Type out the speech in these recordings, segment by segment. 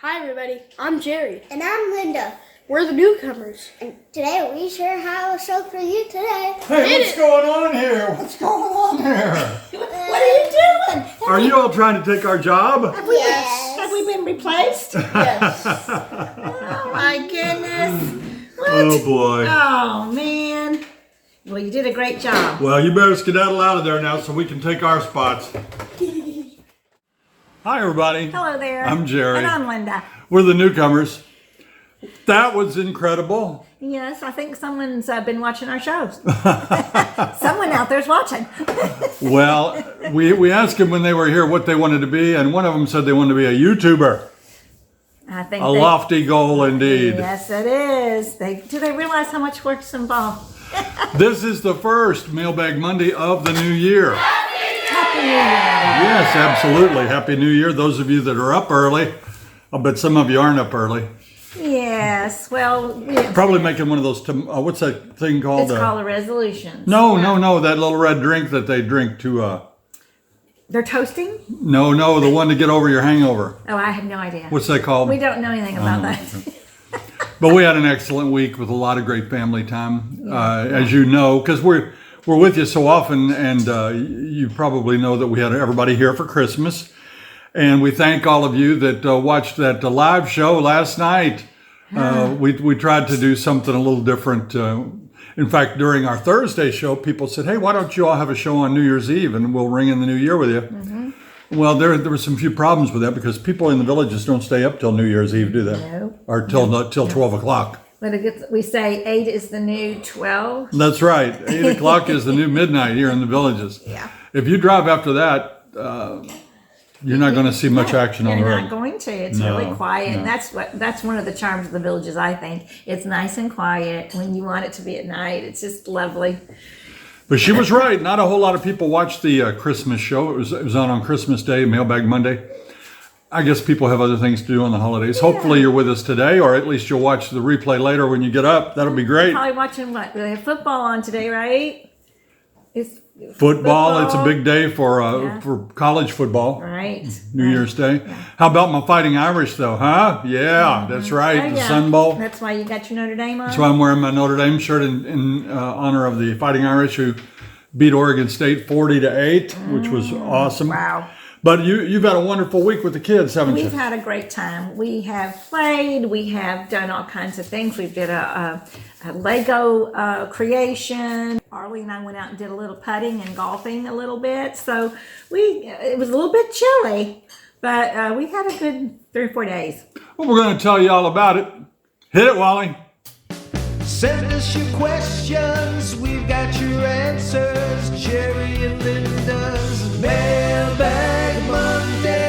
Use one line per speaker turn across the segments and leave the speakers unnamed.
Hi everybody, I'm Jerry.
And I'm Linda.
We're the Newcomers.
And today we sure have a show for you today.
Hey, what's going on here? What's going on here?
What are you doing?
Are you all trying to take our job?
Have we been replaced?
Yes.
Oh my goodness. What?
Oh boy.
Oh man. Well, you did a great job.
Well, you better skedaddle out of there now so we can take our spots. Hi, everybody.
Hello there.
I'm Jerry.
And I'm Linda.
We're the Newcomers. That was incredible.
Yes, I think someone's been watching our shows. Someone out there's watching.
Well, we asked them when they were here what they wanted to be, and one of them said they wanted to be a YouTuber.
I think
A lofty goal indeed.
Yes, it is. Do they realize how much work's involved?
This is the first Mailbag Monday of the new year.
Happy New Year.
Yes, absolutely. Happy New Year. Those of you that are up early. I'll bet some of you aren't up early.
Yes, well,
Probably making one of those, what's that thing called?
it's called a resolution.
No, that little red drink that they drink to,
They're toasting?
no, the one to get over your hangover.
Oh, I have no idea.
What's that called?
We don't know anything about that.
But we had an excellent week with a lot of great family time, as you know, because we're with you so often, and you probably know that we had everybody here for Christmas. And we thank all of you that watched that live show last night. We tried to do something a little different. In fact, during our Thursday show, people said, hey, why don't you all have a show on New Year's Eve and we'll ring in the new year with you. Mm-hmm. Well, there were some few problems with that because people in the villages don't stay up till New Year's Eve, do they?
No.
Or till 12 o'clock.
But we say 8 is the new 12.
That's right. 8 o'clock is the new midnight here in the villages.
Yeah.
If you drive after that, you're not going to see much action on the road.
You're not going to. It's really quiet. And that's one of the charms of the villages, I think. It's nice and quiet when you want it to be at night. It's just lovely.
But she was right. Not a whole lot of people watched the Christmas show. It was on Christmas Day, Mailbag Monday. I guess people have other things to do on the holidays. Yeah. Hopefully you're with us today, or at least you'll watch the replay later when you get up. That'll be great.
Probably watching what? They have football on today, right? It's
football. It's a big day for college football.
Right.
New Year's Day. Yeah. How about my Fighting Irish, though, huh? Yeah, that's right. The Sun Bowl.
That's why you got your Notre Dame on?
That's why I'm wearing my Notre Dame shirt in honor of the Fighting Irish, who beat Oregon State 40-8, which was awesome.
Wow.
But you've had a wonderful week with the kids, haven't you?
We've had a great time. We have played. We have done all kinds of things. We did a Lego creation. Arlie and I went out and did a little putting and golfing a little bit. So it was a little bit chilly, but we had a good 3 or 4 days.
Well, we're going to tell you all about it. Hit it, Wally.
Send us your questions, we've got your answers. Jerry and Linda's Mailbag Monday.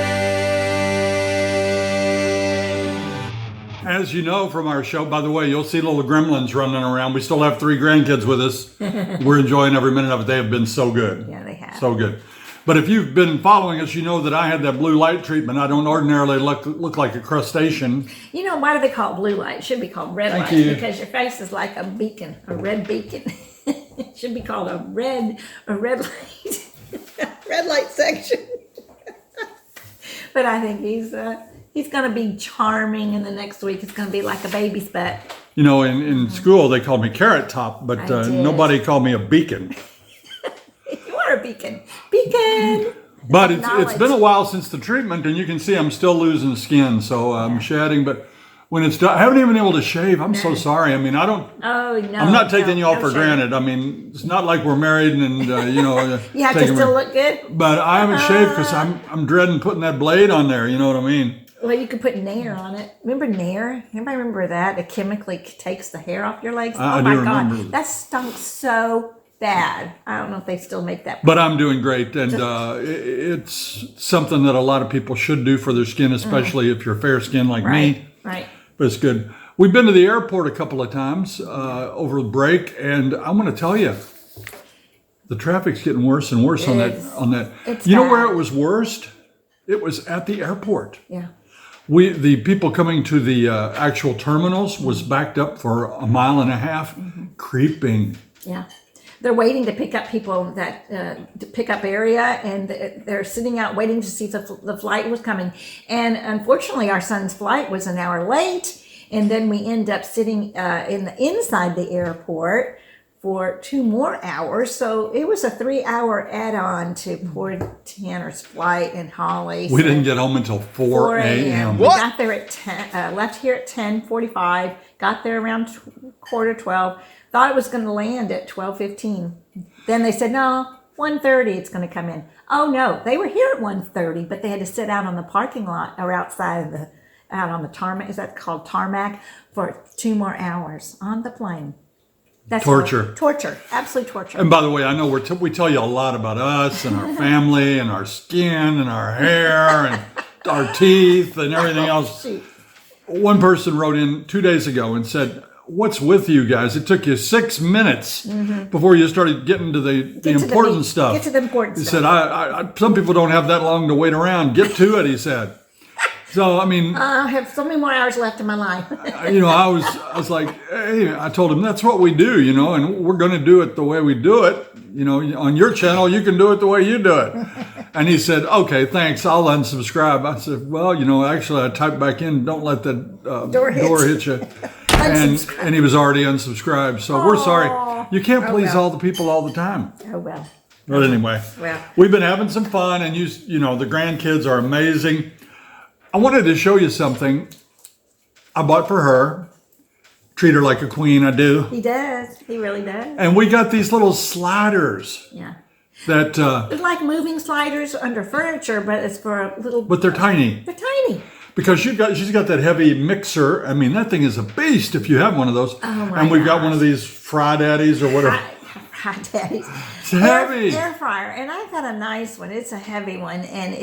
As you know from our show, by the way, you'll see little gremlins running around. We still have 3 grandkids with us. We're enjoying every minute of it. They have been so good.
Yeah, they have.
So good. But if you've been following us, you know that I had that blue light treatment. I don't ordinarily look like a crustacean.
You know, why do they call it blue light? It should be called red light because your face is like a beacon, a red beacon. It should be called a red light, red light section. But I think he's going to be charming in the next week. It's going to be like a baby spot.
You know, in school they called me Carrot Top, but nobody called me a beacon.
A beacon.
But it's been a while since the treatment, and you can see I'm still losing skin, so I'm shedding. But when it's done, I haven't even been able to shave. I'm so sorry. I mean, I don't.
Oh no.
I'm not taking y'all for granted. I mean, it's not like we're married and you know.
You have to still look good.
But I haven't shaved because I'm dreading putting that blade on there. You know what I mean?
Well, you could put Nair on it. Remember Nair? Anybody remember that? It chemically takes the hair off your legs.
I do remember.
That stunk so bad. I don't know if they still make that.
But I'm doing great, and it's something that a lot of people should do for their skin, especially if you're fair skinned like me.
Right.
But it's good. We've been to the airport a couple of times over the break, and I'm going to tell you, the traffic's getting worse and worse on that. You know where it was worst? It was at the airport.
Yeah.
The people coming to the actual terminals was backed up for a mile and a half, creeping.
Yeah. they're waiting to pick up people that to pick up area, and they're sitting out waiting to see if the flight was coming. And unfortunately, our son's flight was an hour late, and then we end up sitting inside the airport for 2 more hours. So it was a 3-hour add-on to poor Tanner's flight and Holly.
We didn't get home until 4 a.m.
We got there at 10, left here at 10:45, got there around 11:45, thought it was going to land at 12:15. Then they said, no, 1:30 it's going to come in. Oh no, they were here at 1:30, but they had to sit out on the parking lot or outside out on the tarmac, is that called tarmac, for 2 more hours on the plane. That's
torture.
Torture. Absolute torture.
And by the way, I know we tell you a lot about us and our family and our skin and our hair and our teeth and everything else.
Shoot.
One person wrote in 2 days ago and said, what's with you guys? It took you 6 minutes before you started getting to the important stuff.
Get to the important
stuff.
He
said, I some people don't have that long to wait around. Get to it, he said. So, I mean,
I have so many more hours left in my life.
I was like, hey, I told him that's what we do, and we're going to do it the way we do it. On your channel, you can do it the way you do it. And he said, okay, thanks, I'll unsubscribe. I said, well, actually, I typed back in, don't let the door hit you. and he was already unsubscribed. So we're sorry. You can't please all the people all the time.
Oh, well.
But anyway, we've been having some fun, and the grandkids are amazing. I wanted to show you something I bought for her. Treat her like a queen, I do.
He does. He really does.
And we got these little sliders.
Yeah.
That
it's like moving sliders under furniture, but it's for a little.
But they're tiny.
They're tiny.
Because she's got that heavy mixer. I mean, that thing is a beast if you have one of those.
Oh my
And we've got one of these Fry Daddies or whatever.
Fry Daddies.
It's heavy.
Air fryer, and I've got a nice one. It's a heavy one, and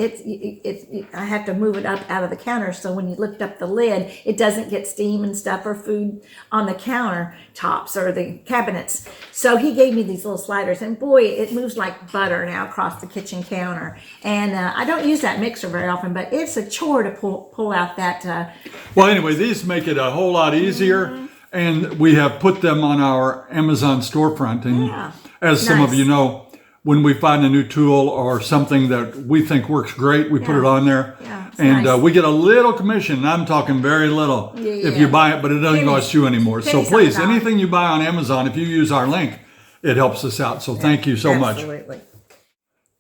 I have to move it up out of the counter, so when you lift up the lid, it doesn't get steam and stuff or food on the countertops or the cabinets. So he gave me these little sliders, and boy, it moves like butter now across the kitchen counter. And I don't use that mixer very often, but it's a chore to pull out that.
Well, anyway, these make it a whole lot easier, and we have put them on our Amazon storefront. And as some of you know, when we find a new tool or something that we think works great, we put it on there.
Yeah,
and we get a little commission. And I'm talking very little if you buy it, but it doesn't cost you anymore. So please, anything you buy on Amazon, if you use our link, it helps us out. So thank you so much.
Absolutely.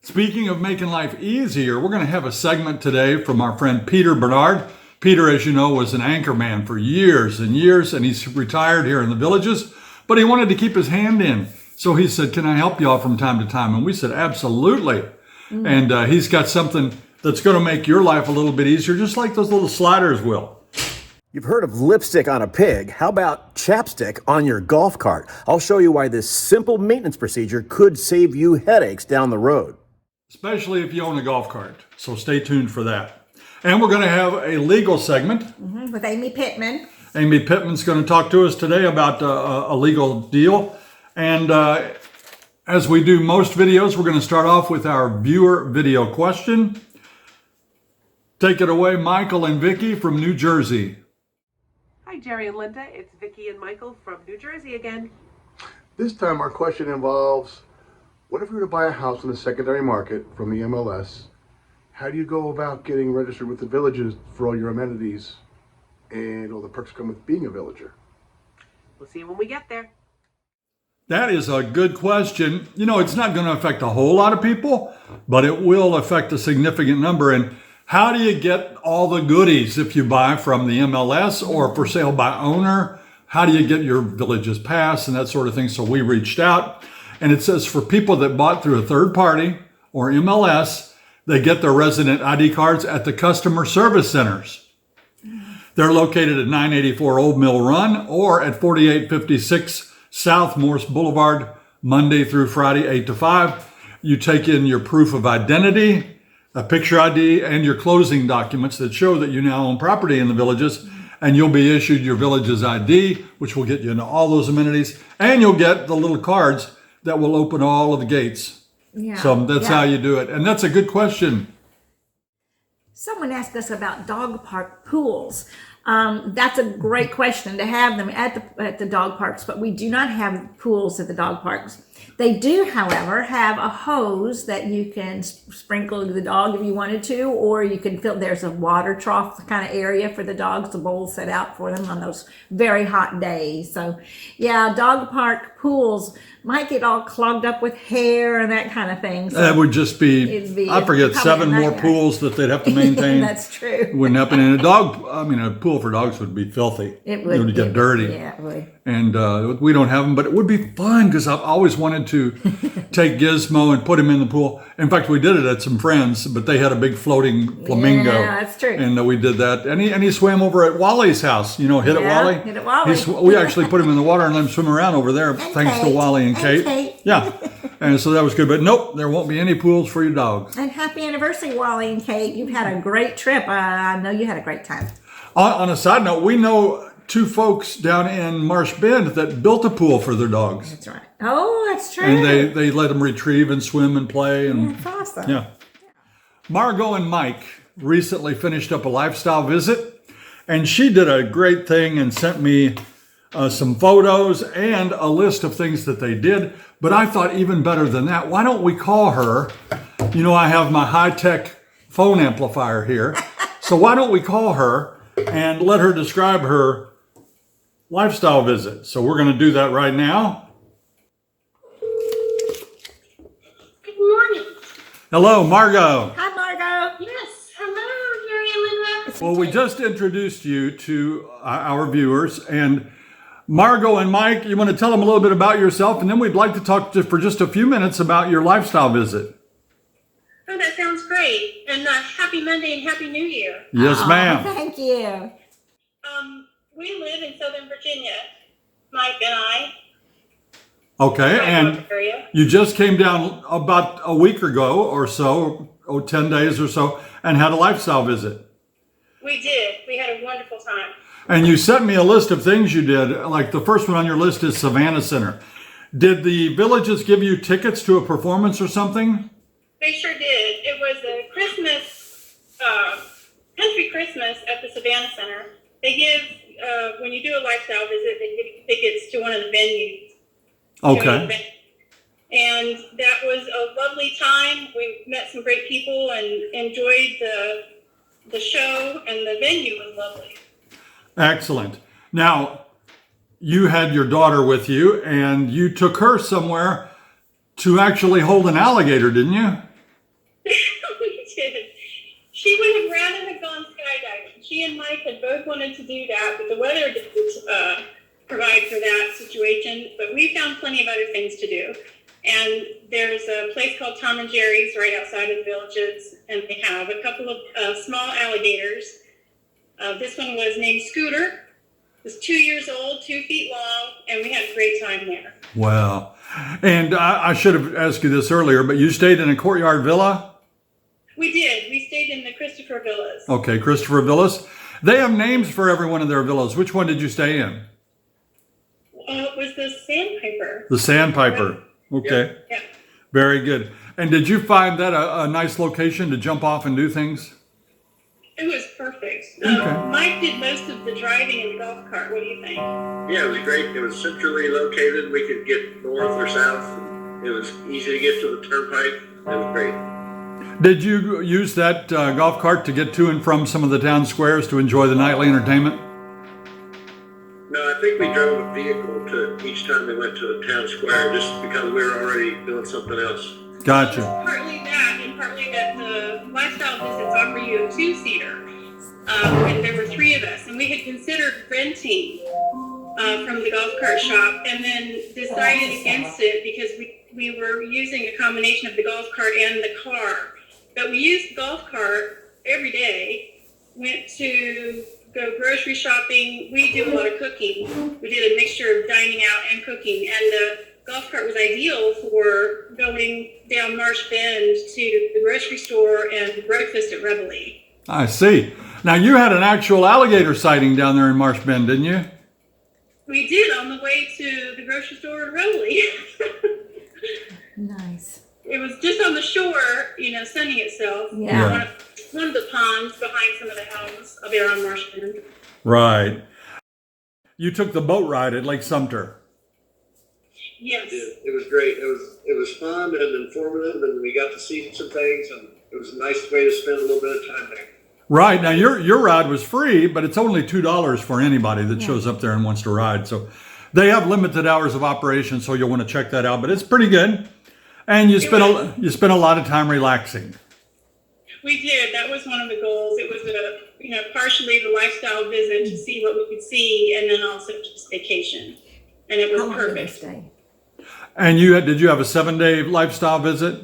Speaking of making life easier, we're going to have a segment today from our friend Peter Bernard. Peter, as you know, was an anchor man for years and years, and he's retired here in the Villages, but he wanted to keep his hand in. So he said, can I help y'all from time to time? And we said, absolutely. And he's got something that's going to make your life a little bit easier, just like those little sliders will.
You've heard of lipstick on a pig. How about chapstick on your golf cart? I'll show you why this simple maintenance procedure could save you headaches down the road.
Especially if you own a golf cart. So stay tuned for that. And we're going to have a legal segment.
With Amy Pitman.
Amy Pitman's going to talk to us today about a legal deal. And as we do most videos, we're going to start off with our viewer video question. Take it away, Michael and Vicky from New Jersey.
Hi, Jerry and Linda. It's Vicky and Michael from New Jersey again.
This time our question involves, what if we were to buy a house on the secondary market from the MLS? How do you go about getting registered with the Villages for all your amenities and all the perks come with being a villager?
We'll see you when we get there.
That is a good question. It's not going to affect a whole lot of people, but it will affect a significant number. And how do you get all the goodies if you buy from the MLS or for sale by owner? How do you get your Villages pass and that sort of thing? So we reached out, and it says for people that bought through a third party or MLS, they get their resident ID cards at the customer service centers. They're located at 984 Old Mill Run or at 4856 South Morse Boulevard, Monday through Friday, 8 to 5. You take in your proof of identity, a picture ID, and your closing documents that show that you now own property in the Villages, and you'll be issued your Villages ID, which will get you into all those amenities, and you'll get the little cards that will open all of the gates.
Yeah.
So that's how you do it. And that's a good question.
Someone asked us about dog park pools. That's a great question to have them at the dog parks, but we do not have pools at the dog parks. They do, however, have a hose that you can sprinkle the dog if you wanted to, or you can fill, there's a water trough kind of area for the dogs, the bowl set out for them on those very hot days. So yeah, dog park pools might get all clogged up with hair and that kind of thing. So
that would just be I forget, 7 more pools that they'd have to maintain.
That's true.
Wouldn't happen. And a pool for dogs would be filthy.
It would
get dirty.
Yeah, it would.
And we don't have them, but it would be fun because I've always wanted to take Gizmo and put him in the pool. In fact, we did it at some friends, but they had a big floating flamingo.
Yeah, that's true.
And we did that. And he swam over at Wally's house. Hit it, Wally?
Hit it, Wally.
We actually put him in the water and let him swim around over there, thanks to Wally and Kate. Yeah. And so that was good. But nope, there won't be any pools for your dogs.
And happy anniversary, Wally and Kate. You've had a great trip. I know you had a great time.
On a side note, we know 2 folks down in Marsh Bend that built a pool for their dogs.
That's right. Oh, that's true.
And they let them retrieve and swim and play. And
that's awesome.
Yeah. Margot and Mike recently finished up a lifestyle visit, and she did a great thing and sent me some photos and a list of things that they did. But I thought even better than that, why don't we call her? I have my high-tech phone amplifier here. So why don't we call her and let her describe her lifestyle visit? So we're going to do that right now.
Good morning.
Hello, Margot.
Hi, Margot.
Yes, hello, Jerry and Linda.
Well, we just introduced you to our viewers, and Margot and Mike, you want to tell them a little bit about yourself, and then we'd like to talk for just a few minutes about your lifestyle visit.
Oh, that sounds great. And happy Monday and happy New Year.
Yes, ma'am.
Thank you.
We live in Southern Virginia, Mike and I.
Okay, and you just came down about a week ago or so, 10 days or so, and had a lifestyle visit.
We did. We had a wonderful time.
And you sent me a list of things you did. Like the first one on your list is Savannah Center. Did the Villages give you tickets to a performance or something?
They sure did. It was a Christmas, country Christmas at the Savannah Center. They give, when you do a lifestyle visit, they give you tickets to one of the venues.
Okay.
And that was a lovely time. We met some great people and enjoyed the show, and the venue was lovely.
Excellent. Now, you had your daughter with you, and you took her somewhere to actually hold an alligator, didn't you?
We did. She would have rather have gone skydiving. She and Mike had both wanted to do that, but the weather didn't provide for that situation. But we found plenty of other things to do. And there's a place called Tom and Jerry's right outside of the Villages, and they have a couple of small alligators. This one was named Scooter. It was 2 years old, 2 feet long, and we had a great time there.
Wow. And I should have asked you this earlier, but you stayed in a courtyard villa?
We did. We stayed in the Christopher Villas.
Okay, Christopher Villas. They have names for every one of their villas. Which one did you stay in?
It was the Sandpiper.
The Sandpiper. Okay.
Yeah.
Very good. And did you find that a nice location to jump off and do things?
It was perfect.
Okay.
Mike did most of the driving in the golf cart. What do you think?
Yeah, it was great. It was centrally located. We could get north or south. It was easy to get to the turnpike. It was great.
Did you use that golf cart to get to and from some of the town squares to enjoy the nightly entertainment?
No, I think we drove a vehicle to each time we went to the town square just because we were already doing something else.
Gotcha.
Partly that, and partly that the lifestyle visits offer you a 2-seater. And there were 3 of us, and we had considered renting from the golf cart shop, and then decided against it because we were using a combination of the golf cart and the car. But we used the golf cart every day, went to go grocery shopping. We do a lot of cooking. We did a mixture of dining out and cooking, and the golf cart was ideal for going down Marsh Bend to the grocery store and breakfast at Reveille.
I see. Now, you had an actual alligator sighting down there in Marsh Bend, didn't you?
We did on the way to the grocery store in Reveille.
Nice.
It was just on the shore, sunning itself.
Yeah.
One of the ponds behind some of the homes there on Marsh Bend.
Right. You took the boat ride at Lake Sumter.
Yes.
It was great. It was fun and informative, and we got to see some things, and it was a nice way to spend a little bit of time there.
Right. Now, your ride was free, but it's only $2 for anybody that shows up there and wants to ride. So they have limited hours of operation, so you'll want to check that out. But it's pretty good. And you spent a lot of time relaxing.
We did. That was one of the goals. It was partially the lifestyle visit to see what we could see, and then also just vacation. And it was
How long did they
perfect.
stay?
And did you have a 7-day lifestyle visit?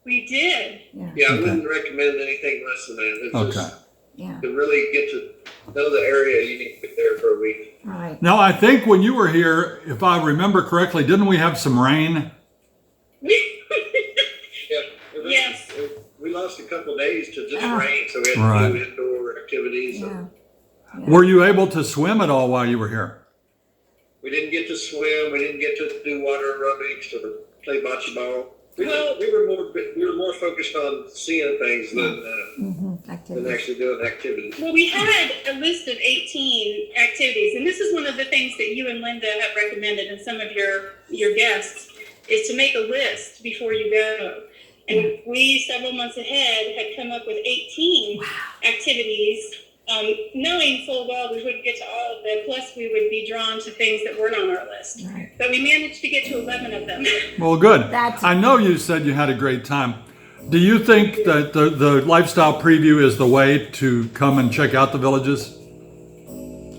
We did.
Yeah, I wouldn't recommend anything less than that. It's just,
Yeah.
to really get to know the area, you need to be there for a week.
Right.
Now, I think when you were here, if I remember correctly, didn't we have some rain?
Yes.
We lost a couple of days to just rain, so we had
Right.
to do indoor activities.
Yeah.
Were you able to swim at all while you were here?
We didn't get to swim. We didn't get to do water aerobics or play bocce ball. We were more focused on seeing things than actually doing activities.
Well, we had a list of 18 activities, and this is one of the things that you and Linda have recommended, and some of your guests, is to make a list before you go. And we, several months ahead, had come up with 18 activities, knowing full well we wouldn't get to all of them, plus we would be drawn to things that weren't on our list.
Right.
But we managed to get to 11 of them.
Well, good.
That's-
I know you said you had a great time. Do you think that the lifestyle preview is the way to come and check out the villages?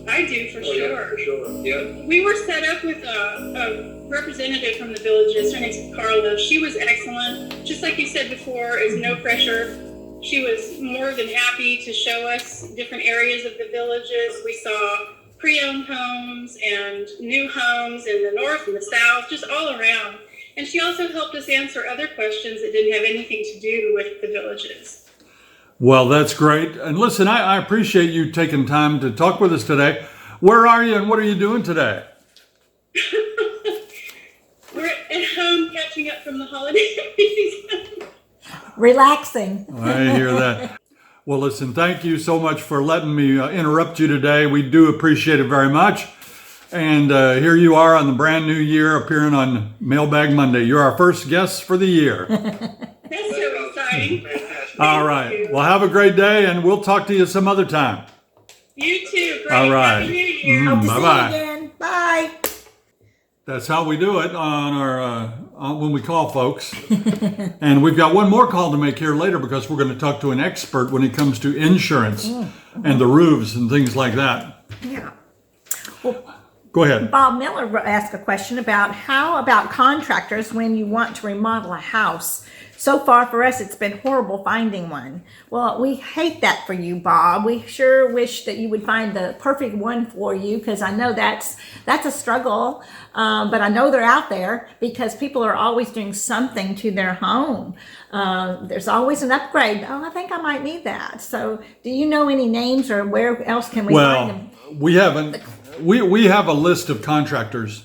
I do, for sure.
Yeah, for sure. Yeah.
We were set up with a representative from the villages. Her name's Carla. She was excellent. Just like you said before, is no pressure. She was more than happy to show us different areas of the villages. We saw pre-owned homes and new homes in the north and the south, just all around. And she also helped us answer other questions that didn't have anything to do with the villages.
Well, that's great. And listen, I appreciate you taking time to talk with us today. Where are you and what are you doing today?
We're at home catching up from the holiday season.
Relaxing.
I hear that. Well, listen, thank you so much for letting me interrupt you today. We do appreciate it very much. And here you are on the brand new year, appearing on Mailbag Monday. You're our first guest for the year.
That's so exciting.
All right. Well, have a great day, and we'll talk to you some other time.
You too. Great.
All right.
Happy New Year.
Hope to see you
Bye-bye.
again. Bye.
That's how we do it on our when we call folks. And we've got one more call to make here later because we're going to talk to an expert when it comes to insurance and the roofs and things like that.
Yeah.
Go ahead.
Bob Miller asked a question about how about contractors when you want to remodel a house. So far for us, it's been horrible finding one. Well, we hate that for you, Bob. We sure wish that you would find the perfect one for you, because I know that's a struggle. But I know they're out there because people are always doing something to their home. There's always an upgrade. Oh, I think I might need that. So do you know any names, or where else can we find them?
We haven't. We have a list of contractors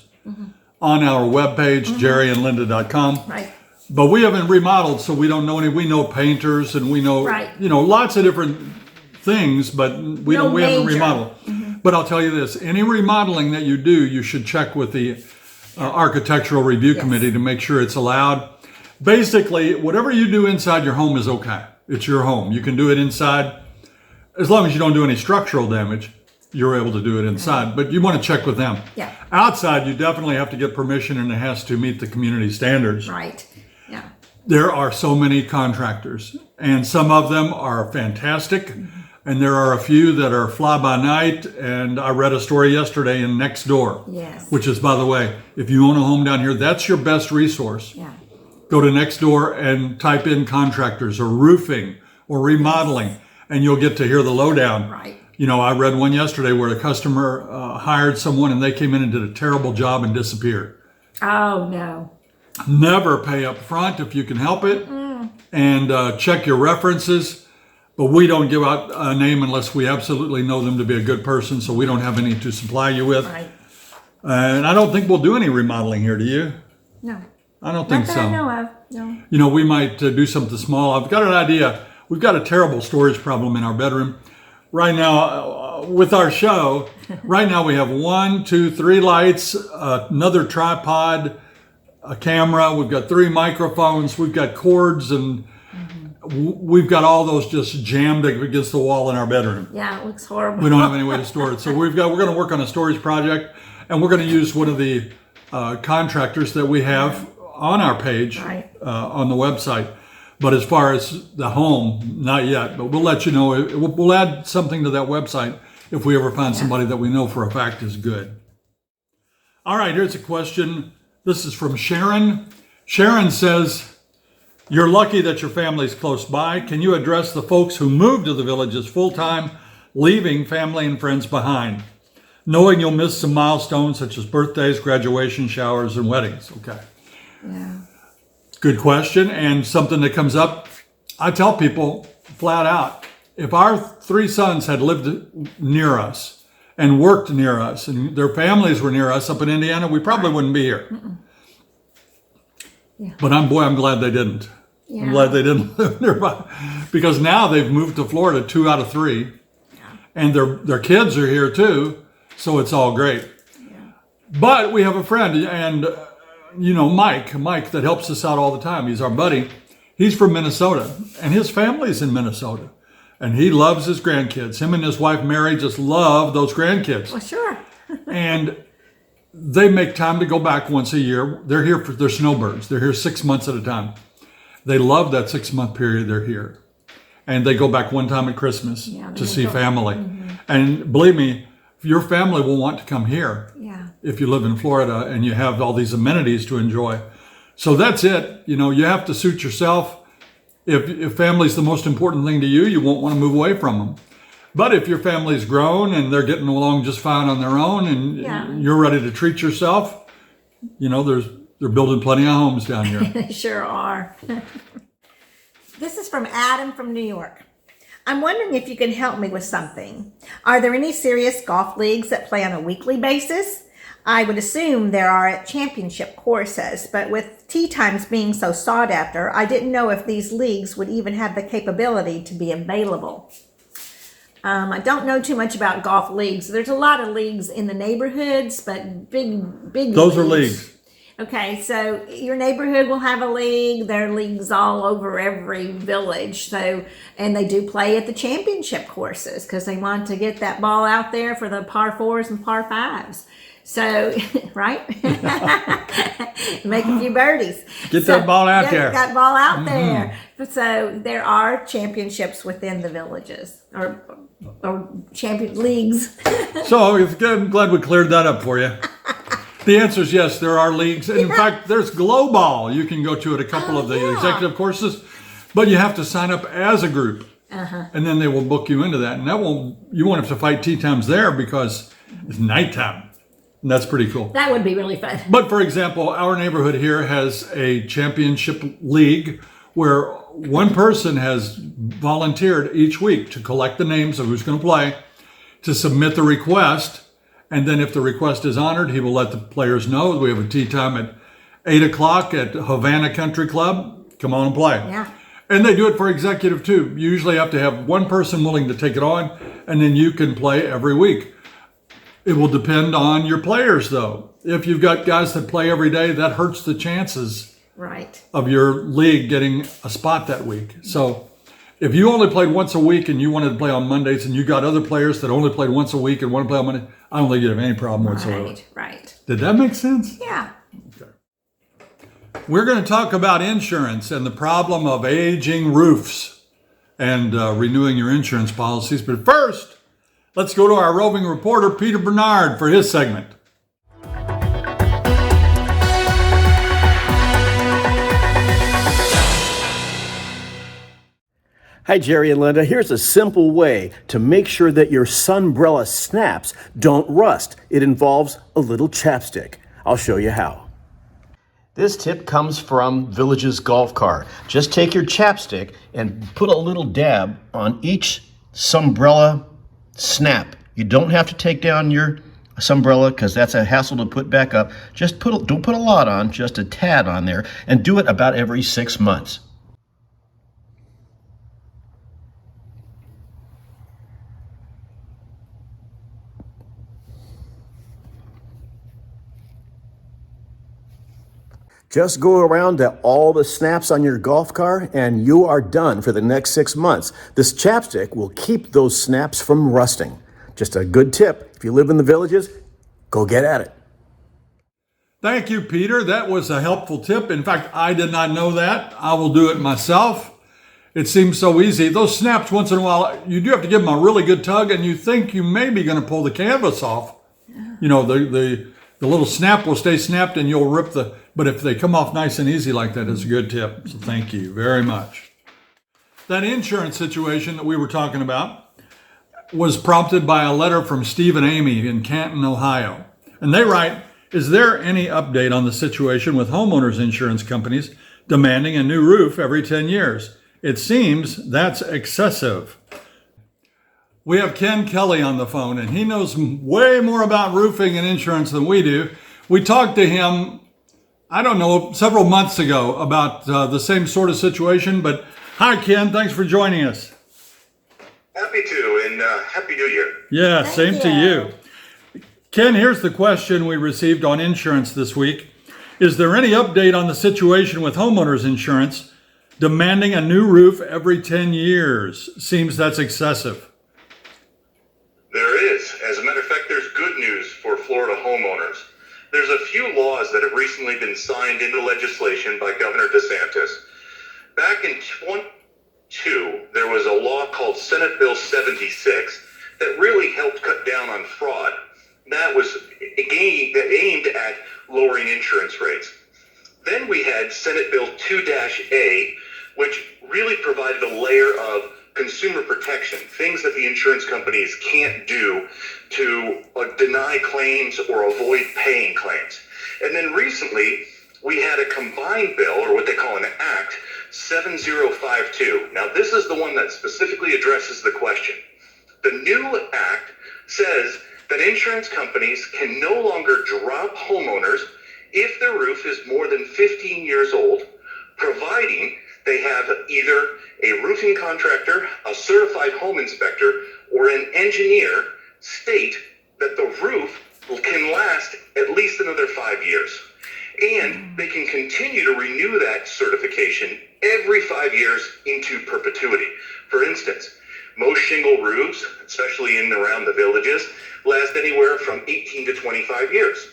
on our webpage, jerryandlinda.com.
Right.
But we haven't remodeled, so we don't know any. We know painters and we know, lots of different things, but we haven't remodeled. But I'll tell you this, any remodeling that you do, you should check with the Architectural Review Committee to make sure it's allowed. Basically, whatever you do inside your home is okay. It's your home. You can do it inside. As long as you don't do any structural damage, you're able to do it inside. But you want to check with them.
Yeah.
Outside, you definitely have to get permission, and it has to meet the community standards.
Right. Yeah.
There are so many contractors, and some of them are fantastic, and there are a few that are fly-by-night, and I read a story yesterday in Nextdoor, which is, by the way, if you own a home down here, that's your best resource.
Yeah.
Go to Nextdoor and type in contractors or roofing or remodeling, and you'll get to hear the lowdown.
Right.
You know, I read one yesterday where a customer hired someone, and they came in and did a terrible job and disappeared.
Oh, no.
Never pay up front if you can help it, and check your references. But we don't give out a name unless we absolutely know them to be a good person, so we don't have any to supply you with.
Right.
And I don't think we'll do any remodeling here, do you?
No.
I don't think
Not
so.
that I know of. No.
You know, we might do something small. I've got an idea. We've got a terrible storage problem in our bedroom. Right now, with our show, right now we have 1, 2, 3 lights, another tripod, a camera. We've got 3 microphones. We've got cords, and we've got all those just jammed against the wall in our bedroom.
Yeah, it looks horrible.
We don't have any way to store it. So we're going to work on a storage project, and we're going to use one of the contractors that we have on our page on the website. But as far as the home, not yet. But we'll let you know. We'll add something to that website if we ever find somebody that we know for a fact is good. All right, here's a question. This is from Sharon. Sharon says, you're lucky that your family's close by. Can you address the folks who moved to the villages full-time, leaving family and friends behind, knowing you'll miss some milestones such as birthdays, graduation, showers, and weddings? Okay.
Yeah.
Good question, and something that comes up. I tell people flat out, if our 3 sons had lived near us and worked near us and their families were near us up in Indiana, we probably wouldn't be here.
Yeah.
But I'm glad they didn't.
Yeah.
I'm glad they didn't live nearby, because now they've moved to Florida, 2 out of 3, and their kids are here too, so it's all great. Yeah. But we have a friend, and Mike that helps us out all the time. He's our buddy. He's from Minnesota, and his family's in Minnesota, and he loves his grandkids. Him and his wife Mary just love those grandkids.
Well, sure.
And they make time to go back once a year. They're here for their snowbirds. They're here 6 months at a time. They love that 6-month period they're here. And they go back one time at Christmas to see family. Mm-hmm. And believe me, your family will want to come here if you live in Florida and you have all these amenities to enjoy. So that's it. You have to suit yourself. If family's the most important thing to you, you won't want to move away from them. But if your family's grown and they're getting along just fine on their own and you're ready to treat yourself, they're building plenty of homes down here.
They sure are. This is from Adam from New York. I'm wondering if you can help me with something. Are there any serious golf leagues that play on a weekly basis? I would assume there are at championship courses, but with tee times being so sought after, I didn't know if these leagues would even have the capability to be available. I don't know too much about golf leagues. There's a lot of leagues in the neighborhoods, but big
Those are leagues.
Okay, so your neighborhood will have a league. There are leagues all over every village. And they do play at the championship courses because they want to get that ball out there for the par 4s and par 5s. So, right? Make a few birdies.
Get that ball out there.
Get that ball out there. So there are championships within the villages or champion leagues.
So I'm glad we cleared that up for you. The answer is yes, there are leagues. And in fact, there's Glow Ball. You can go to at a couple of the executive courses, but you have to sign up as a group. And then they will book you into that. And you won't have to fight tee times there because it's nighttime. And that's pretty cool.
That would be really fun.
But for example, our neighborhood here has a championship league where one person has volunteered each week to collect the names of who's going to play, to submit the request. And then if the request is honored, he will let the players know. We have a tee time at 8 o'clock at Havana Country Club. Come on and play.
Yeah.
And they do it for executive too. You usually have to have one person willing to take it on, and then you can play every week. It will depend on your players though. If you've got guys that play every day, that hurts the chances of your league getting a spot that week. So if you only played once a week and you wanted to play on Mondays and you got other players that only played once a week and want to play on Monday, I don't think you'd have any problem whatsoever.
Right.
Did that make sense?
Yeah.
Okay. We're going to talk about insurance and the problem of aging roofs and renewing your insurance policies. But first, let's go to our roving reporter, Peter Bernard, for his segment.
Hi, Jerry and Linda. Here's a simple way to make sure that your sunbrella snaps don't rust. It involves a little chapstick. I'll show you how. This tip comes from Village's golf cart. Just take your chapstick and put a little dab on each sunbrella snap. You don't have to take down your sunbrella because that's a hassle to put back up. Just don't put a lot on, just a tad on there, and do it about every 6 months. Just go around to all the snaps on your golf cart and you are done for the next 6 months. This chapstick will keep those snaps from rusting. Just a good tip. If you live in the Villages, go get at it.
Thank you, Peter. That was a helpful tip. In fact, I did not know that. I will do it myself. It seems so easy. Those snaps, once in a while, you do have to give them a really good tug, and you think you may be going to pull the canvas off. You know, the little snap will stay snapped, and you'll rip but if they come off nice and easy like that, it's a good tip. So thank you very much. That insurance situation that we were talking about was prompted by a letter from Steve and Amy in Canton, Ohio. And they write, is there any update on the situation with homeowners insurance companies demanding a new roof every 10 years? It seems that's excessive. We have Ken Kelly on the phone, and he knows way more about roofing and insurance than we do. We talked to him, I don't know, several months ago about the same sort of situation. But hi, Ken. Thanks for joining us.
Happy to, and Happy New Year.
Yeah, same to you. Ken, here's the question we received on insurance this week. Is there any update on the situation with homeowners insurance demanding a new roof every 10 years? Seems that's excessive.
There is. As a matter of fact, there's good news for Florida homeowners. There's a few laws that have recently been signed into legislation by Governor DeSantis. Back in 2022, there was a law called Senate Bill 76 that really helped cut down on fraud. That was aimed at lowering insurance rates. Then we had Senate Bill 2-A, which really provided a layer of consumer protection, things that the insurance companies can't do to deny claims or avoid paying claims. And then recently, we had a combined bill, or what they call an act, 7052. Now, this is the one that specifically addresses the question. The new act says that insurance companies can no longer drop homeowners if their roof is more than 15 years old, providing they have either a roofing contractor, a certified home inspector, or an engineer state that the roof can last at least another 5 years. And they can continue to renew that certification every 5 years into perpetuity. For instance, most shingle roofs, especially in and around the Villages, last anywhere from 18 to 25 years.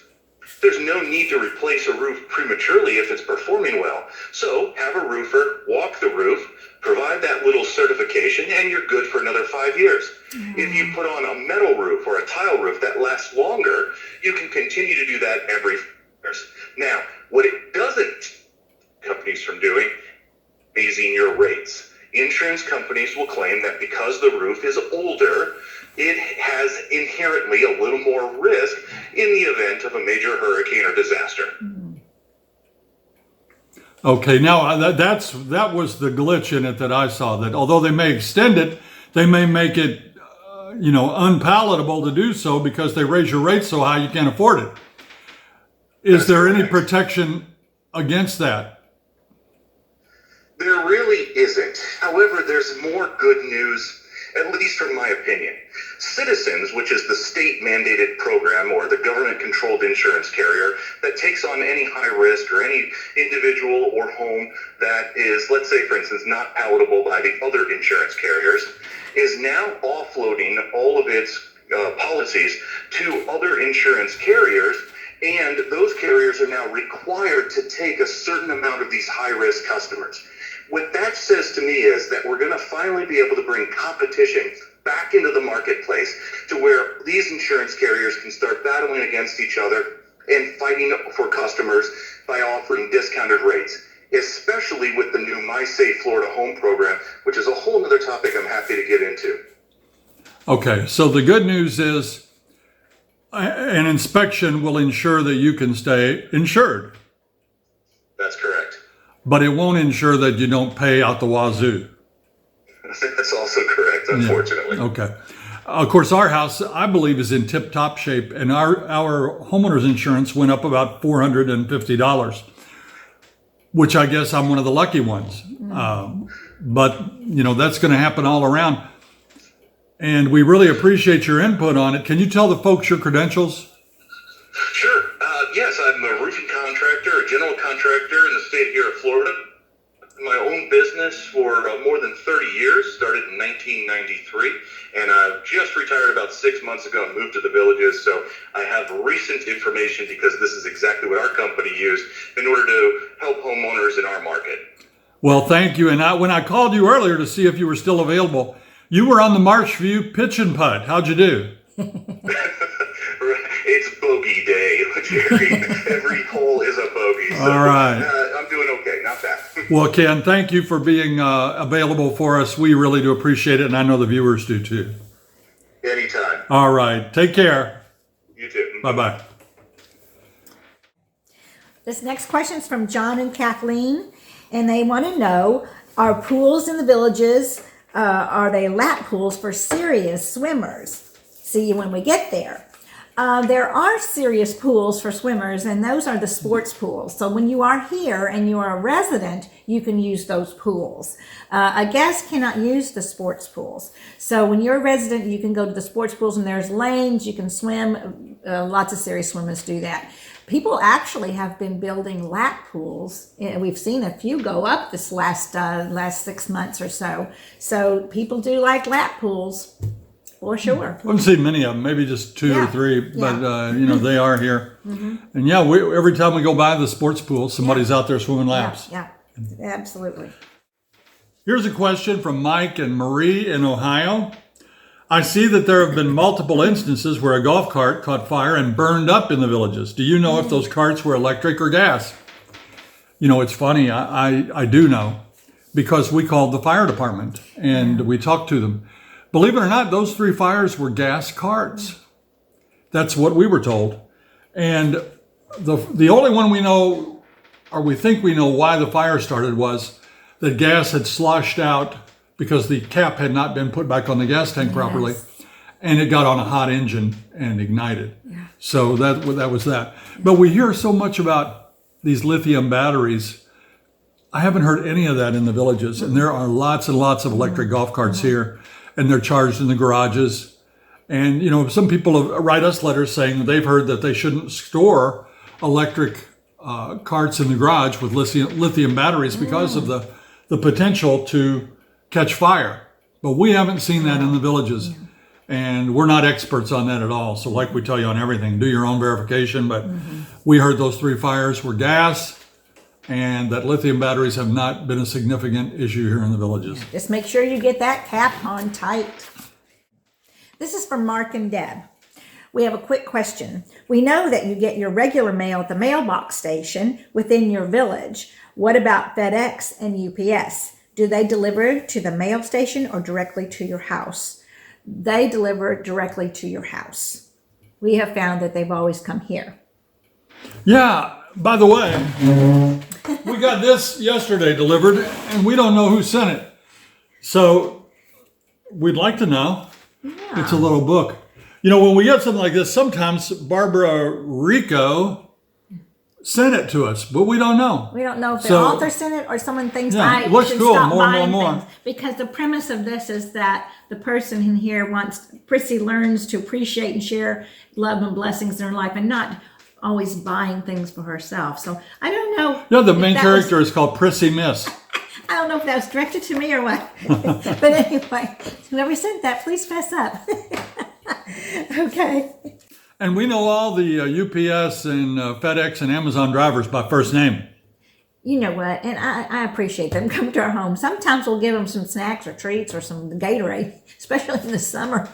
There's no need to replace a roof prematurely if it's performing well. So have a roofer walk the roof, provide that little certification, and you're good for another 5 years. If you put on a metal roof or a tile roof that lasts longer, you can continue to do that every 5 years. Now, what it doesn't companies from doing, raising your rates. Insurance companies will claim that because the roof is older, it has inherently a little more risk in the event of a major hurricane or disaster.
Okay, now that was the glitch in it that I saw, that although they may extend it, they may make it unpalatable to do so because they raise your rates so high you can't afford it. Is there any protection against that?
There really isn't. However, there's more good news, at least from my opinion. Citizens, which is the state-mandated program or the government-controlled insurance carrier that takes on any high risk or any individual or home that is, let's say, for instance, not palatable by the other insurance carriers, is now offloading all of its policies to other insurance carriers, and those carriers are now required to take a certain amount of these high-risk customers. What that says to me is that we're going to finally be able to bring competition back into the marketplace to where these insurance carriers can start battling against each other and fighting for customers by offering discounted rates, especially with the new My Safe Florida Home program, which is a whole other topic I'm happy to get into.
Okay, so the good news is an inspection will ensure that you can stay insured.
That's correct.
But it won't ensure that you don't pay out the wazoo.
That's also correct, unfortunately.
Yeah. Okay. Of course, our house, I believe, is in tip-top shape, and our homeowner's insurance went up about $450, which I guess I'm one of the lucky ones. But, that's going to happen all around. And we really appreciate your input on it. Can you tell the folks your credentials?
Sure. Yes, I'm a roofing contractor, a general contractor in the state here of Florida. My own business for more than 30 years, started in 1993, and I've just retired about 6 months ago and moved to the Villages, so I have recent information because this is exactly what our company used in order to help homeowners in our market.
Well, thank you. And when I called you earlier to see if you were still available, you were on the Marshview pitch and putt. How'd you do?
It's bogey day, Jerry. Every hole is a bogey. So,
all right.
I'm doing okay, not bad.
Well, Ken, thank you for being available for us. We really do appreciate it, and I know the viewers do too.
Anytime.
All right. Take care.
You too.
Bye-bye.
This next question is from John and Kathleen, and they want to know, are pools in the Villages, are they lap pools for serious swimmers? See you when we get there. There are serious pools for swimmers, and those are the sports pools. So when you are here and you are a resident, you can use those pools. A guest cannot use the sports pools. So when you're a resident, you can go to the sports pools, and there's lanes, you can swim. Lots of serious swimmers do that. People actually have been building lap pools. We've seen a few go up this last 6 months or so. So people do like lap pools. For sure.
I haven't seen many of them, maybe just two or three, but they are here. Mm-hmm. And every time we go by the sports pool, somebody's out there swimming laps.
Yeah, absolutely.
Here's a question from Mike and Marie in Ohio. I see that there have been multiple instances where a golf cart caught fire and burned up in the Villages. Do you know if those carts were electric or gas? It's funny, I do know, because we called the fire department and we talked to them. Believe it or not, those 3 fires were gas carts. That's what we were told. And the only one we know, or we think we know why the fire started, was that gas had sloshed out because the cap had not been put back on the gas tank properly. And it got on a hot engine and ignited. Yeah. So that was that. But we hear so much about these lithium batteries. I haven't heard any of that in the Villages. And there are lots and lots of electric golf carts here. And they're charged in the garages. And, some people write us letters saying that they've heard that they shouldn't store electric carts in the garage with lithium batteries because of the potential to catch fire. But we haven't seen that in the Villages. Yeah. And we're not experts on that at all. So like we tell you on everything, do your own verification. But we heard those 3 fires were gas, and that lithium batteries have not been a significant issue here in the Villages.
Just make sure you get that cap on tight. This is from Mark and Deb. We have a quick question. We know that you get your regular mail at the mailbox station within your village. What about FedEx and UPS? Do they deliver to the mail station or directly to your house? They deliver directly to your house. We have found that they've always come here.
Yeah, by the way, we got this yesterday delivered, and we don't know who sent it. So we'd like to know. Yeah. It's a little book. When we get something like this, sometimes Barbara Rico sent it to us, but we don't know.
We don't know if the author sent it or someone thinks
it looks
should
cool.
stop
More
buying
and more.
things. Because the premise of this is that the person in here Prissy learns to appreciate and share love and blessings in her life and not always buying things for herself. So I don't know.
The main character is called Prissy Miss.
I don't know if that was directed to me or what. But anyway, whoever sent that, please fess up. Okay.
And we know all the UPS and FedEx and Amazon drivers by first name.
You know what? And I appreciate them coming to our home. Sometimes we'll give them some snacks or treats or some Gatorade, especially in the summer.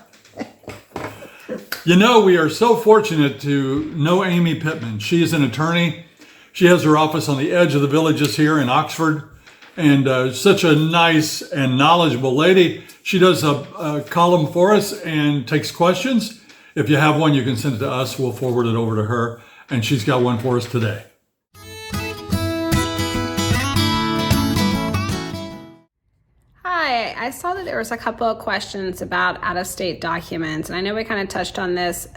We are so fortunate to know Amy Pitman. She is an attorney. She has her office on the edge of the Villages here in Oxford. And such a nice and knowledgeable lady. She does a column for us and takes questions. If you have one, you can send it to us. We'll forward it over to her. And she's got one for us today.
Hi, I saw that there was a couple of questions about out-of-state documents. And I know we kind of touched on this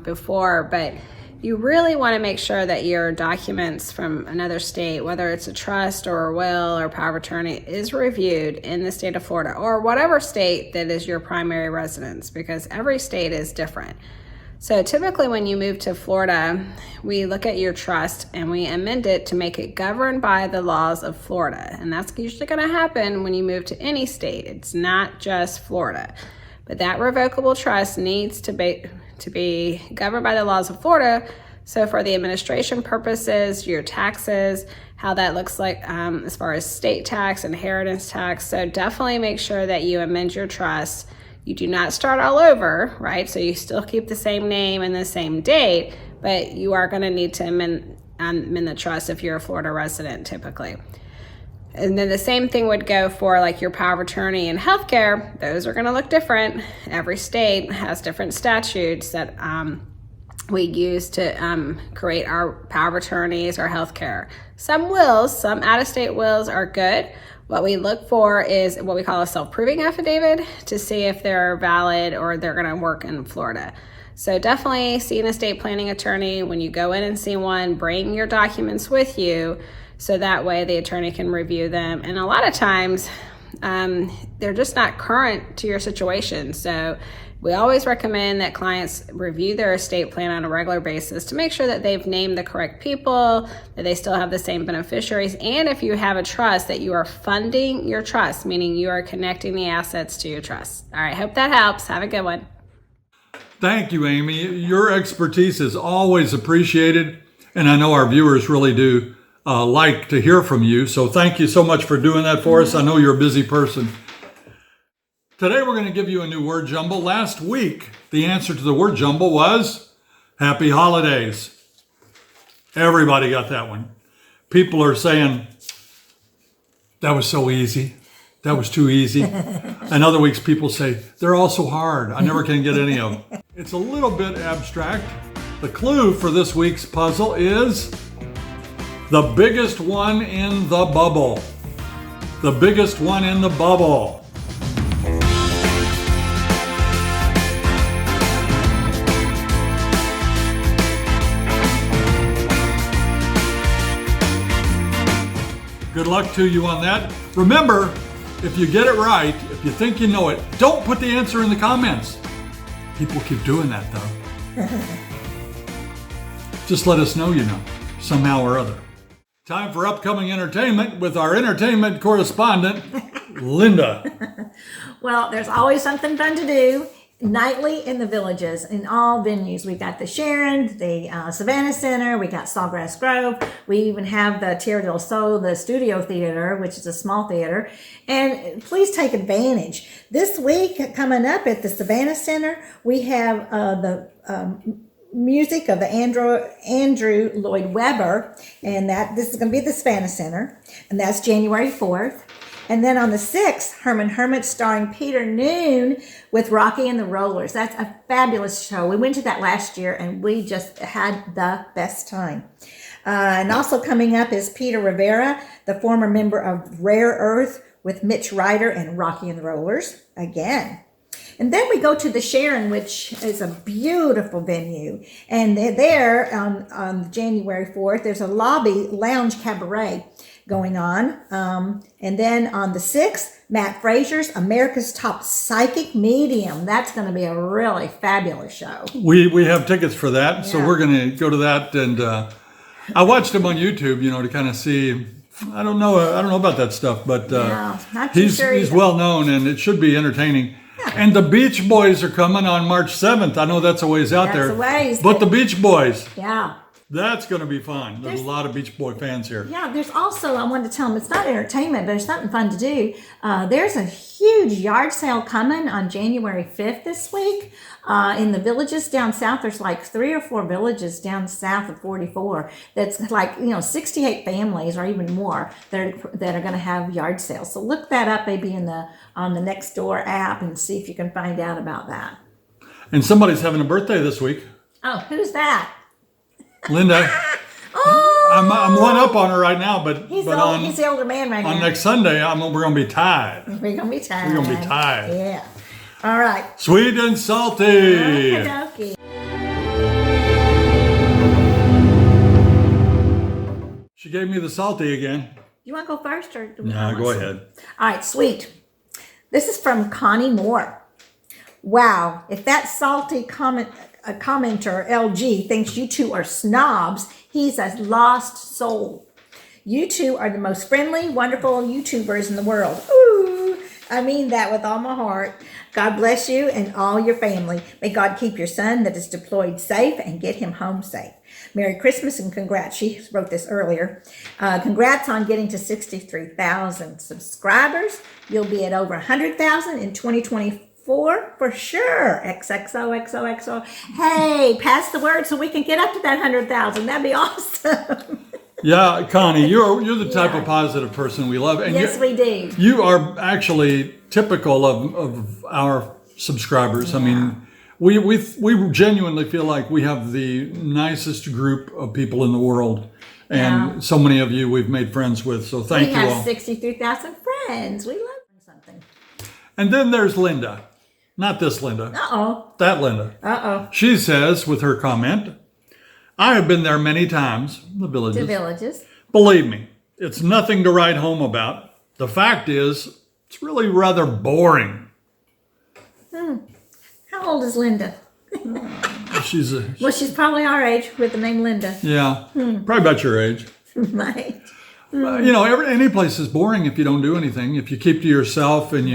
before, but you really want to make sure that your documents from another state, whether it's a trust or a will or power of attorney, is reviewed in the state of Florida or whatever state that is your primary residence, because every state is different. So typically when you move to Florida, we look at your trust and we amend it to make it governed by the laws of Florida. And that's usually going to happen when you move to any state. It's not just Florida. But that revocable trust needs to be governed by the laws of Florida. So for the administration purposes, your taxes, how that looks like as far as state tax, inheritance tax. So definitely make sure that you amend your trust. You do not start all over, right? So you still keep the same name and the same date, but you are going to need to amend the trust if you're a Florida resident typically. And then the same thing would go for like your power of attorney and healthcare. Those are going to look different. Every state has different statutes that we use to create our power of attorneys or healthcare. Some wills, some out-of-state wills are good. What we look for is what we call a self-proving affidavit to see if they're valid or they're going to work in Florida. So definitely see an estate planning attorney. When you go in and see one, bring your documents with you so that way the attorney can review them. And a lot of times they're just not current to your situation. So we always recommend that clients review their estate plan on a regular basis to make sure that they've named the correct people, that they still have the same beneficiaries, and if you have a trust, that you are funding your trust, meaning you are connecting the assets to your trust. All right, hope that helps. Have a good one.
Thank you, Amy. Your expertise is always appreciated, and I know our viewers really do like to hear from you. So thank you so much for doing that for us. I know you're a busy person. Today we're going to give you a new word jumble. Last week, the answer to the word jumble was Happy Holidays. Everybody got that one. People are saying, that was so easy. That was too easy. And other weeks people say, they're all so hard. I never can get any of them. It's a little bit abstract. The clue for this week's puzzle is the biggest one in the bubble. The biggest one in the bubble. Good luck to you on that. Remember, if you get it right, if you think you know it, don't put the answer in the comments. People keep doing that though. Just let us know you know, somehow or other. Time for upcoming entertainment with our entertainment correspondent, Linda.
Well, there's always something fun to do nightly in the villages, in all venues. We've got the Sharon, the Savannah Center, we got Sawgrass Grove, we even have the Tierra del Sol, the Studio Theater, which is a small theater, and please take advantage. This week, coming up at the Savannah Center, we have the music of the Andrew Lloyd Webber, and this is going to be at the Savannah Center, and that's January 4th. And then on the 6th, Herman Hermit starring Peter Noon with Rocky and the Rollers. That's a fabulous show. We went to that last year and we just had the best time. And also coming up is Peter Rivera, the former member of Rare Earth with Mitch Ryder and Rocky and the Rollers again. And then we go to the Sharon, which is a beautiful venue. And there on January 4th, there's a lobby lounge cabaret going on. And then on the 6th, Matt Fraser's America's Top Psychic Medium. That's going to be a really fabulous show.
We have tickets for that,
Yeah.
so we're going to go to that. And I watched him on YouTube, to kind of see. I don't know about that stuff, but
not too
he's
sure either.
well known, and it should be entertaining. Yeah. And the Beach Boys are coming on March 7th. I know that's a ways out there.
That's a ways.
But the Beach Boys.
Yeah.
That's going to be fun. There's a lot of Beach Boy fans here.
Yeah, there's also, I wanted to tell them, it's not entertainment, but there's something fun to do. There's a huge yard sale coming on January 5th this week in the villages down south. There's like 3 or 4 villages down south of 44. That's like, 68 families or even more that are going to have yard sales. So look that up maybe on the Nextdoor app and see if you can find out about that.
And somebody's having a birthday this week.
Oh, who's that?
Linda.
Oh,
I'm one up on her right now, but
he's the older man right now.
On next Sunday, we're going to be tied.
We're going to be tied.
We're going to be tied.
Yeah. All right.
Sweet and salty.
Okey-dokey.
She gave me the salty again.
You want to go first or?
No, go ahead.
All right, sweet. This is from Connie Moore. Wow, if that salty comment commenter, LG, thinks you two are snobs. He's a lost soul. You two are the most friendly, wonderful YouTubers in the world. Ooh, I mean that with all my heart. God bless you and all your family. May God keep your son that is deployed safe and get him home safe. Merry Christmas and congrats. She wrote this earlier. Congrats on getting to 63,000 subscribers. You'll be at over 100,000 in 2024 for sure. XOXO. Hey, pass the word so we can get up to that 100,000. That'd be awesome.
Yeah, Connie, you're the type of positive person we love. And
yes, we do.
You are actually typical of our subscribers. Yeah. I mean, we genuinely feel like we have the nicest group of people in the world. And so many of you we've made friends with, so thank you all. We have
63,000 friends. We love something.
And then there's Linda. Not this Linda.
Uh-oh.
That Linda.
Uh-oh.
She says with her comment, I have been there many times, the Villages.
The Villages.
Believe me, it's nothing to write home about. The fact is, it's really rather boring.
How old is Linda?
She's
probably our age with the name Linda.
Yeah, probably about your age.
Right.
Any place is boring if you don't do anything. If you keep to yourself and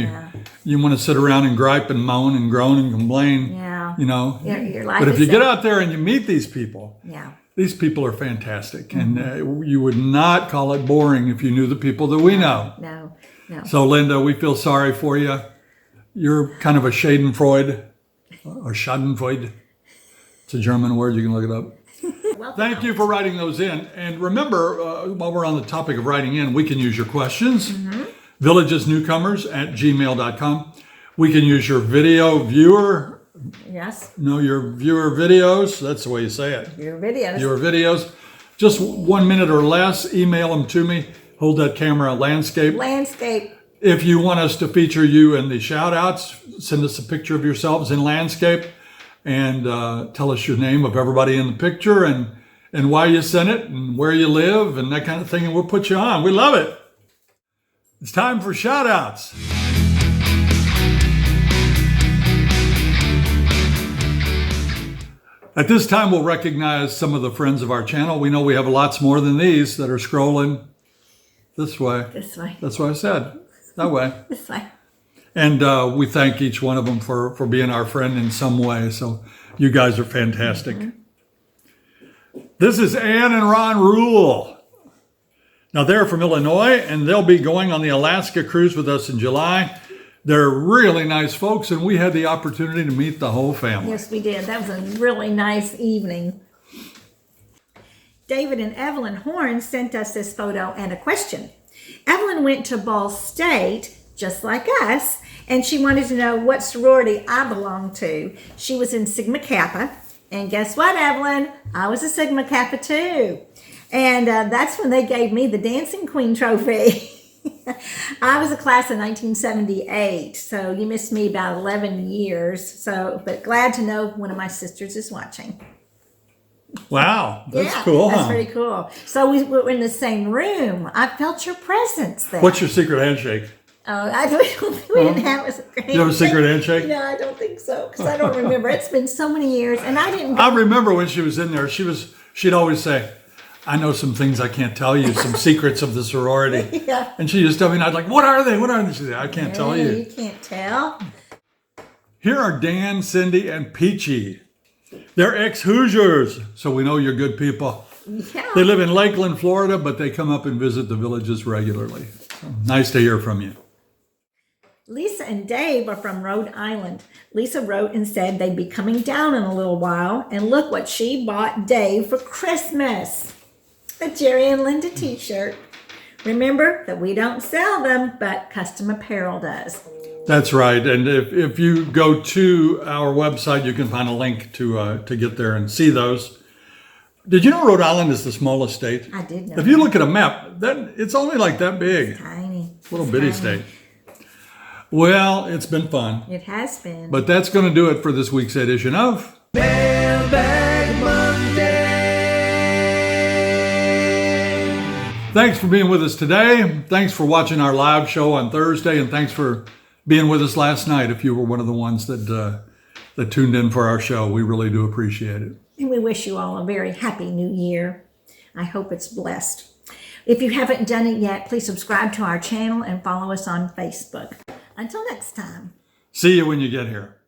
you want to sit around and gripe and moan and groan and complain. Yeah.
Your life
but if you get out there and you meet these people,
yeah,
these people are fantastic. And you would not call it boring if you knew the people that we know.
No.
So, Linda, we feel sorry for you. You're kind of a Schadenfreude or Schadenfreude. It's a German word. You can look it up. Thank you for writing those in. And remember, while we're on the topic of writing in, we can use your questions. villagesnewcomers@gmail.com. We can use your video viewer.
Yes.
No, your viewer videos. That's the way you say it.
Your videos.
Your videos. Just 1 minute or less. Email them to me. Hold that camera landscape.
Landscape.
If you want us to feature you in the shout outs, send us a picture of yourselves in landscape and tell us your name of everybody in the picture and why you sent it and where you live and that kind of thing, and we'll put you on. We love it. It's time for shout outs. At this time, we'll recognize some of the friends of our channel. We know we have lots more than these that are scrolling this way.
This way.
That's what I said. That way.
This way.
And we thank each one of them for being our friend in some way. So you guys are fantastic. This is Ann and Ron Rule. Now they're from Illinois and they'll be going on the Alaska cruise with us in July. They're really nice folks and we had the opportunity to meet the whole family.
Yes, we did. That was a really nice evening. David and Evelyn Horn sent us this photo and a question. Evelyn went to Ball State, just like us, and she wanted to know what sorority I belonged to. She was in Sigma Kappa, and guess what, Evelyn? I was a Sigma Kappa too. And that's when they gave me the Dancing Queen trophy. I was a class of 1978, so you missed me about 11 years. But glad to know one of my sisters is watching.
Wow, that's cool.
That's pretty cool. So we were in the same room. I felt your presence there.
What's your secret handshake?
Oh, we didn't have a secret handshake.
You have a secret handshake?
No, I don't think so, because I don't remember. It's been so many years, and I didn't.
I remember when she was in there. She'd always say, "I know some things I can't tell you, some secrets of the sorority."
Yeah.
And she just told me, and I'd like, "What are they? What are they?" She said, "I can't tell you."
You can't tell.
Here are Dan, Cindy, and Peachy. They're ex-Hoosiers, so we know you're good people.
Yeah.
They live in Lakeland, Florida, but they come up and visit the Villages regularly. So nice to hear from you.
Lisa and Dave are from Rhode Island. Lisa wrote and said they'd be coming down in a little while, and look what she bought Dave for Christmas. A Jerry and Linda t-shirt. Remember that we don't sell them, but Custom Apparel does.
That's right. And if you go to our website, you can find a link to get there and see those. Did you know Rhode Island is the smallest state?
I did know.
If you look at a map, it's only like that big.
It's tiny.
Little bitty state. Well, it's been fun.
It has been.
But that's going to do it for this week's edition of
Mailbag Monday.
Thanks for being with us today. Thanks for watching our live show on Thursday, and thanks for being with us last night if you were one of the ones that that tuned in for our show. We really do appreciate it.
And we wish you all a very happy new year. I hope it's blessed. If you haven't done it yet, please subscribe to our channel and follow us on Facebook. Until next time.
See you when you get here.